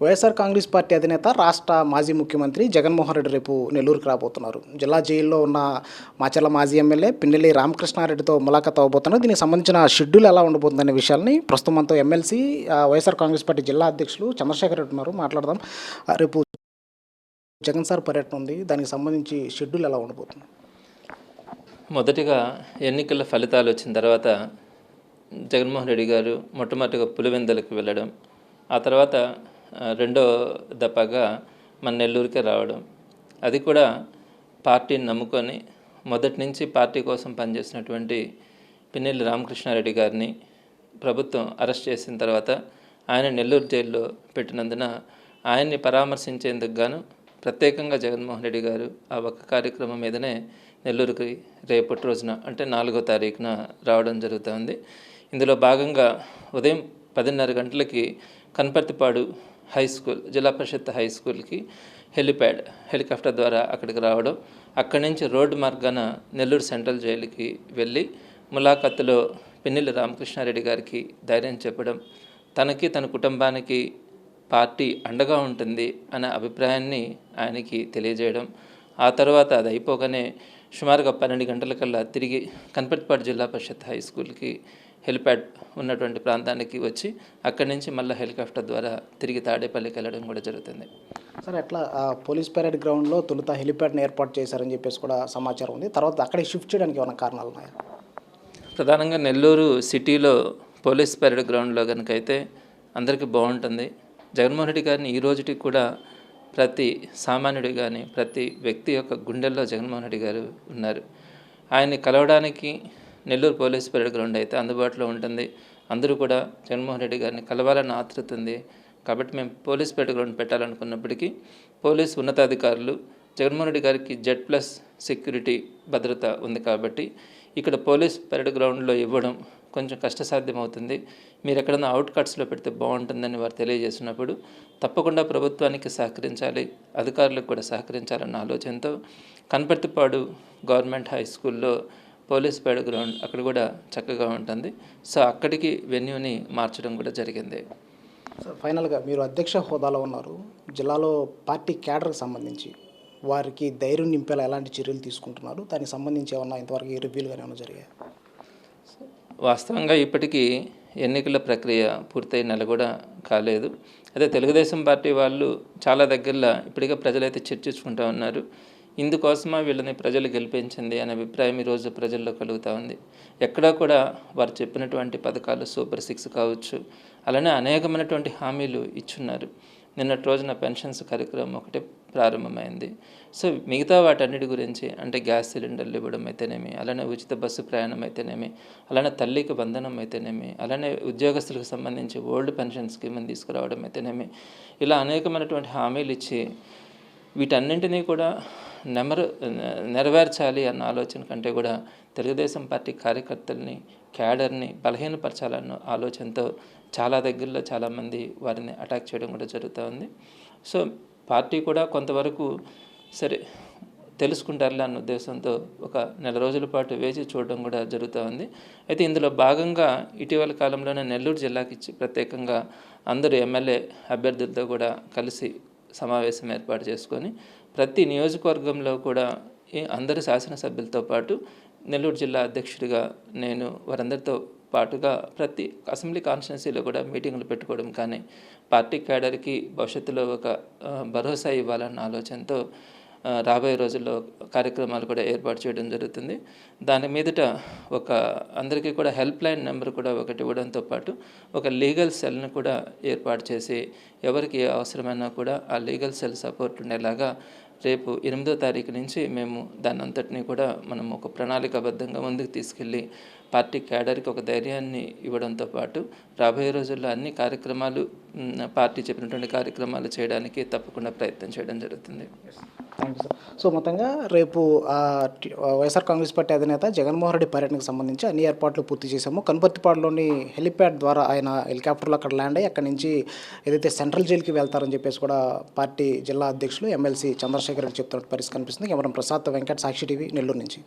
YSR Congress party అధినేత రాష్ట్ర మాజీ ముఖ్యమంత్రి జగన్మోహన్ రెడ్డి రేపు నెల్లూరుకు రాబోతున్నారు. జిల్లా జైల్లో ఉన్న మాచర్ల మాజీ ఎమ్మెల్యే పిన్నెల్లి రామకృష్ణారెడ్డితో ములాఖాత్ అవ్వబోతున్నారు. దీనికి సంబంధించిన షెడ్యూల్ ఎలా ఉండబోతుందనే విషయాన్ని ప్రస్తుతం మనతో ఎమ్మెల్సీ వైఎస్ఆర్ కాంగ్రెస్ పార్టీ జిల్లా అధ్యక్షులు చంద్రశేఖర్ రెడ్డి ఉన్నారు. మాట్లాడదాం. రేపు జగన్ సార్ పర్యటన ఉంది. దానికి సంబంధించి షెడ్యూల్ ఎలా ఉండబోతుంది? మొదటిగా ఎన్నికల ఫలితాలు వచ్చిన తర్వాత జగన్మోహన్ రెడ్డి గారు మొట్టమొదటిగా పులివెందులకు వెళ్ళడం, ఆ తర్వాత రెండో దఫాగా మన నెల్లూరుకే రావడం, అది కూడా పార్టీని నమ్ముకొని మొదటి నుంచి పార్టీ కోసం పనిచేసినటువంటి పిన్నెల్లి రామకృష్ణారెడ్డి గారిని ప్రభుత్వం అరెస్ట్ చేసిన తర్వాత ఆయన నెల్లూరు జైల్లో పెట్టినందున ఆయన్ని పరామర్శించేందుకు గాను ప్రత్యేకంగా జగన్మోహన్ రెడ్డి గారు ఆ ఒక్క కార్యక్రమం మీదనే నెల్లూరుకి రేపటి రోజున అంటే 4వ తారీఖున రావడం జరుగుతుంది. ఇందులో భాగంగా ఉదయం 10:30 గంటలకి కనపర్తిపాడు హై స్కూల్, జిల్లా పరిషత్ హై స్కూల్కి హెలికాప్టర్ ద్వారా అక్కడికి రావడం, అక్కడి నుంచి రోడ్డు మార్గాన నెల్లూరు సెంట్రల్ జైలుకి వెళ్ళి ములాఖత్తులో పిన్నెల్లి రామకృష్ణారెడ్డి గారికి ధైర్యం చెప్పడం, తనకి తన కుటుంబానికి పార్టీ అండగా ఉంటుంది అనే అభిప్రాయాన్ని ఆయనకి తెలియజేయడం, ఆ తర్వాత అది అయిపోగానే సుమారుగా 12 గంటలకల్లా తిరిగి కనపర్తిపాడు జిల్లా పరిషత్ హై స్కూల్కి హెలిప్యాడ్ ఉన్నటువంటి ప్రాంతానికి వచ్చి అక్కడి నుంచి మళ్ళీ హెలికాప్టర్ ద్వారా తిరిగి తాడేపల్లికి వెళ్ళడం కూడా జరుగుతుంది. సార్, ఎట్లా పోలీస్ పెరేడ్ గ్రౌండ్లో తొలుత హెలిప్యాడ్ని ఏర్పాటు చేశారని చెప్పేసి కూడా సమాచారం ఉంది. తర్వాత అక్కడికి షిఫ్ట్ చేయడానికి ఏమైనా కారణాలు ఉన్నాయా? ప్రధానంగా నెల్లూరు సిటీలో పోలీస్ పెరేడ్ గ్రౌండ్లో కనుక అయితే అందరికీ బాగుంటుంది. జగన్మోహన్ రెడ్డి గారిని ఈ రోజుకి కూడా ప్రతి సామాన్యుడి కానీ ప్రతి వ్యక్తి యొక్క గుండెల్లో జగన్మోహన్ రెడ్డి గారు ఉన్నారు. ఆయన్ని కలవడానికి నెల్లూరు పోలీస్ పెరేడ్ గ్రౌండ్ అయితే అందుబాటులో ఉంటుంది. అందరూ కూడా జగన్మోహన్ రెడ్డి గారిని కలవాలని ఆతృత ఉంది. కాబట్టి మేము పోలీస్ పెరేడ్ గ్రౌండ్ పెట్టాలనుకున్నప్పటికీ పోలీస్ ఉన్నతాధికారులు జగన్మోహన్ రెడ్డి గారికి Z+ సెక్యూరిటీ భద్రత ఉంది కాబట్టి ఇక్కడ పోలీస్ పెరేడ్ గ్రౌండ్లో ఇవ్వడం కొంచెం కష్టసాధ్యం అవుతుంది, మీరు ఎక్కడన్నా అవుట్కట్స్లో పెడితే బాగుంటుందని వారు తెలియజేసినప్పుడు తప్పకుండా ప్రభుత్వానికి సహకరించాలి, అధికారులకు కూడా సహకరించాలన్న ఆలోచనతో కనపర్తిపాడు గవర్నమెంట్ హై స్కూల్లో పోలీస్ పెరేడ్ గ్రౌండ్ అక్కడ కూడా చక్కగా ఉంటుంది. సో అక్కడికి వెన్యూని మార్చడం కూడా జరిగింది. సో ఫైనల్గా మీరు అధ్యక్ష హోదాలో ఉన్నారు. జిల్లాలో పార్టీ క్యాడర్కి సంబంధించి వారికి ధైర్యం నింపేలా ఎలాంటి చర్యలు తీసుకుంటున్నారు? దానికి సంబంధించి ఏమన్నా ఇంతవరకు రివ్యూలు కానీ ఏమైనా జరిగాయి? వాస్తవంగా ఇప్పటికీ ఎన్నికల ప్రక్రియ పూర్తయి నెల కూడా కాలేదు. అదే తెలుగుదేశం పార్టీ వాళ్ళు చాలా దగ్గరలో ఇప్పటికే ప్రజలైతే చర్చించుకుంటూ ఉన్నారు. ఇందుకోసమా వీళ్ళని ప్రజలు గెలిపించింది అనే అభిప్రాయం ఈరోజు ప్రజల్లో కలుగుతూ ఉంది. ఎక్కడా కూడా వారు చెప్పినటువంటి పథకాలు సూపర్ 6 కావచ్చు, అలానే అనేకమైనటువంటి హామీలు ఇచ్చున్నారు. నిన్నటి రోజున పెన్షన్స్ కార్యక్రమం ఒకటి ప్రారంభమైంది. సో మిగతా వాటన్నిటి గురించి అంటే గ్యాస్ సిలిండర్లు ఇవ్వడం అయితేనేమి, అలానే ఉచిత బస్సు ప్రయాణం అయితేనేమి, అలానే తల్లికి బంధనం అయితేనేమి, అలానే ఉద్యోగస్తులకు సంబంధించి ఓల్డ్ పెన్షన్ స్కీమ్ని తీసుకురావడం అయితేనేమి, ఇలా అనేకమైనటువంటి హామీలు ఇచ్చి వీటన్నింటినీ కూడా నెరవేర్చాలి అన్న ఆలోచన కంటే కూడా తెలుగుదేశం పార్టీ కార్యకర్తల్ని, క్యాడర్ని బలహీనపరచాలన్న ఆలోచనతో చాలా దగ్గరలో చాలామంది వారిని అటాక్ చేయడం కూడా జరుగుతూ ఉంది. సో పార్టీ కూడా కొంతవరకు సరే తెలుసుకుంటారులే అన్న ఉద్దేశంతో ఒక నెల రోజుల పాటు వేచి చూడడం కూడా జరుగుతూ ఉంది. అయితే ఇందులో భాగంగా ఇటీవల కాలంలోనే నెల్లూరు జిల్లాకి ప్రత్యేకంగా అందరూ ఎమ్మెల్యే అభ్యర్థులతో కూడా కలిసి సమావేశం ఏర్పాటు చేసుకొని ప్రతి నియోజకవర్గంలో కూడా అందరు శాసనసభ్యులతో పాటు నెల్లూరు జిల్లా అధ్యక్షుడిగా నేను వారందరితో పాటుగా ప్రతి అసెంబ్లీ కాన్స్టిట్యున్సీలో కూడా మీటింగులు పెట్టుకోవడం కానీ పార్టీ క్యాడర్కి భవిష్యత్తులో ఒక భరోసా ఇవ్వాలన్న ఆలోచనతో రాబోయే రోజుల్లో కార్యక్రమాలు కూడా ఏర్పాటు చేయడం జరుగుతుంది. దాని మీదట ఒక అందరికీ కూడా హెల్ప్ లైన్ నెంబర్ కూడా ఒకటి ఇవ్వడంతో పాటు ఒక లీగల్ సెల్ని కూడా ఏర్పాటు చేసి ఎవరికి ఏ అవసరమైనా కూడా ఆ లీగల్ సెల్ సపోర్ట్ ఉండేలాగా రేపు 8వ తారీఖు నుంచి మేము దాని అంతటినీ కూడా మనం ఒక ప్రణాళికాబద్ధంగా ముందుకు తీసుకెళ్ళి పార్టీ క్యాడర్కి ఒక ధైర్యాన్ని ఇవ్వడంతో పాటు రాబోయే రోజుల్లో అన్ని కార్యక్రమాలు పార్టీ చెప్పినటువంటి కార్యక్రమాలు చేయడానికి తప్పకుండా ప్రయత్నం చేయడం జరుగుతుంది. Thank you sir. సో మొత్తంగా రేపు వైఎస్ఆర్ కాంగ్రెస్ పార్టీ అధినేత జగన్మోహన్ రెడ్డి పర్యటనకు సంబంధించి అన్ని ఏర్పాట్లు పూర్తి చేశాము. కనపర్తిపాడులోని హెలిప్యాడ్ ద్వారా ఆయన హెలికాప్టర్లో అక్కడ ల్యాండ్ అయ్యి అక్కడి నుంచి ఏదైతే సెంట్రల్ జైలుకి వెళ్తారని చెప్పేసి కూడా పార్టీ జిల్లా అధ్యక్షులు ఎమ్మెల్సీ చంద్రశేఖర్ రెడ్డి చెప్తున్నట్టు పరిస్థితి కనిపిస్తుంది. కెమెరా ప్రసాద్ వెంకట్, సాక్షి టీవీ, నెల్లూరు నుంచి.